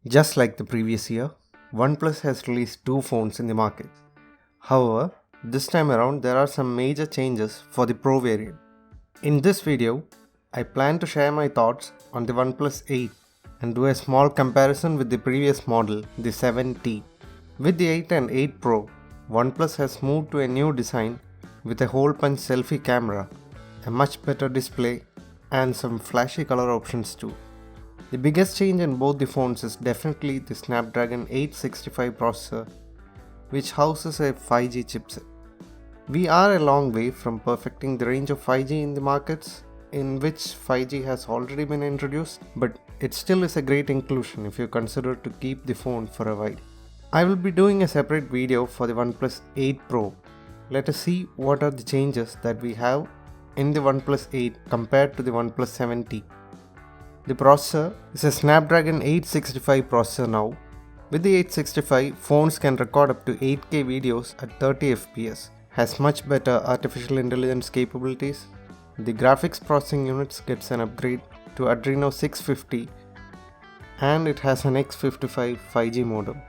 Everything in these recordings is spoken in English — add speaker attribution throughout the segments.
Speaker 1: Just like the previous year, OnePlus has released two phones in the market. However, this time around there are some major changes for the Pro variant. In this video, I plan to share my thoughts on the OnePlus 8 and do a small comparison with the previous model, the 7T. With the 8 and 8 Pro, OnePlus has moved to a new design with a hole punch selfie camera, a much better display, and some flashy color options too. The biggest change in both the phones is definitely the Snapdragon 865 processor, which houses a 5G chipset. We are a long way from perfecting the range of 5G in the markets in which 5G has already been introduced, but it still is a great inclusion if you consider to keep the phone for a while. I will be doing a separate video for the OnePlus 8 Pro. Let us see what are the changes that we have in the OnePlus 8 compared to the OnePlus 7T. The processor is a Snapdragon 865 processor now. With the 865, phones can record up to 8K videos at 30 FPS, has much better artificial intelligence capabilities. The graphics processing units gets an upgrade to Adreno 650 and it has an X55 5G modem.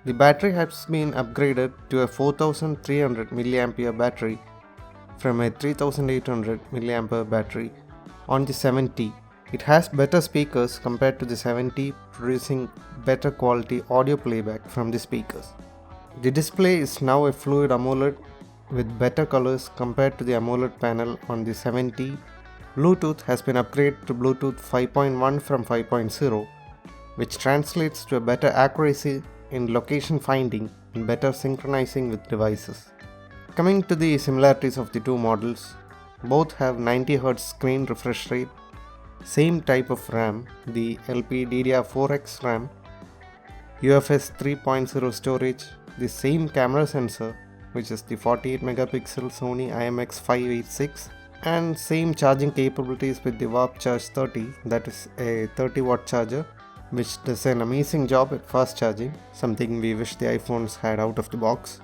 Speaker 1: The battery has been upgraded to a 4300 mAh battery from a 3800 mAh battery on the 7T. It has better speakers compared to the 7T, producing better quality audio playback from the speakers. The display is now a fluid AMOLED with better colors compared to the AMOLED panel on the 7T. Bluetooth has been upgraded to Bluetooth 5.1 from 5.0, which translates to a better accuracy in location finding and better synchronizing with devices. Coming to the similarities of the two models, both have 90Hz screen refresh rate, same type of RAM, the LPDDR4X RAM, UFS 3.0 storage, the same camera sensor, which is the 48 megapixel Sony IMX586, and same charging capabilities with the Warp Charge 30, that is a 30 watt charger, which does an amazing job at fast charging, something we wish the iPhones had out of the box.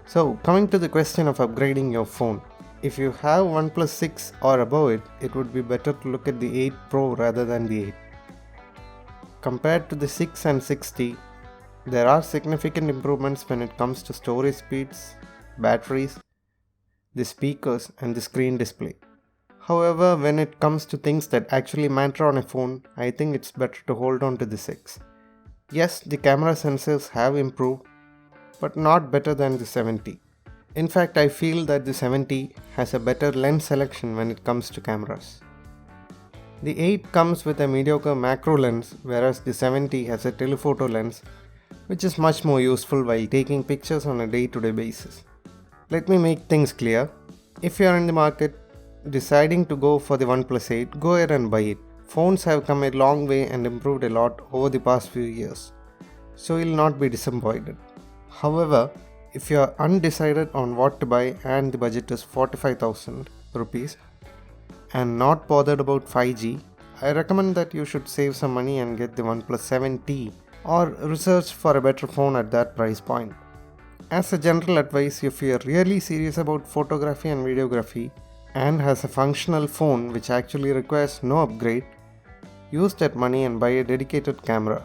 Speaker 1: So, coming to the question of upgrading your phone. If you have OnePlus 6 or above it, it would be better to look at the 8 Pro rather than the 8. Compared to the 6 and 6T, there are significant improvements when it comes to storage speeds, batteries, the speakers and the screen display. However, when it comes to things that actually matter on a phone, I think it's better to hold on to the 6. Yes, the camera sensors have improved, but not better than the 7T. In fact, I feel that the 7T has a better lens selection when it comes to cameras. The 8 comes with a mediocre macro lens, whereas the 7T has a telephoto lens, which is much more useful while taking pictures on a day-to-day basis. Let me make things clear. If you are in the market deciding to go for the OnePlus 8, go ahead and buy it. Phones have come a long way and improved a lot over the past few years, so you'll not be disappointed. However, if you are undecided on what to buy and the budget is 45,000 rupees and not bothered about 5G, I recommend that you should save some money and get the OnePlus 7T or research for a better phone at that price point. As a general advice, if you are really serious about photography and videography and has a functional phone which actually requires no upgrade, use that money and buy a dedicated camera.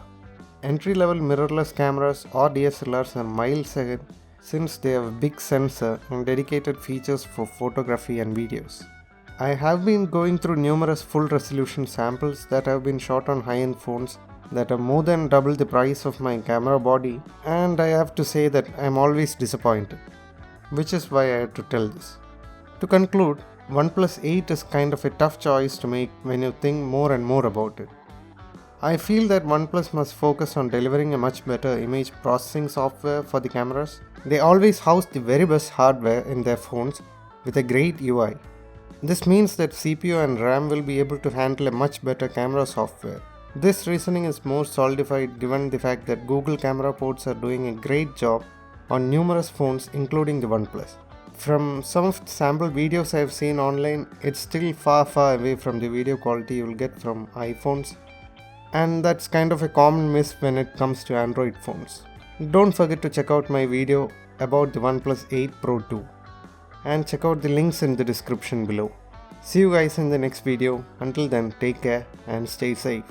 Speaker 1: Entry-level mirrorless cameras or DSLRs are miles ahead since they have a big sensor and dedicated features for photography and videos. I have been going through numerous full resolution samples that have been shot on high-end phones that are more than double the price of my camera body, and I have to say that I am always disappointed, which is why I had to tell this. To conclude, OnePlus 8 is kind of a tough choice to make when you think more and more about it. I feel that OnePlus must focus on delivering a much better image processing software for the cameras. They always house the very best hardware in their phones with a great UI. This means that CPU and RAM will be able to handle a much better camera software. This reasoning is more solidified given the fact that Google camera ports are doing a great job on numerous phones including the OnePlus. From some of the sample videos I have seen online, it's still far away from the video quality you will get from iPhones. And that's kind of a common miss when it comes to Android phones. Don't forget to check out my video about the OnePlus 8 Pro 2 and check out the links in the description below. See you guys in the next video. Until then, take care and stay safe.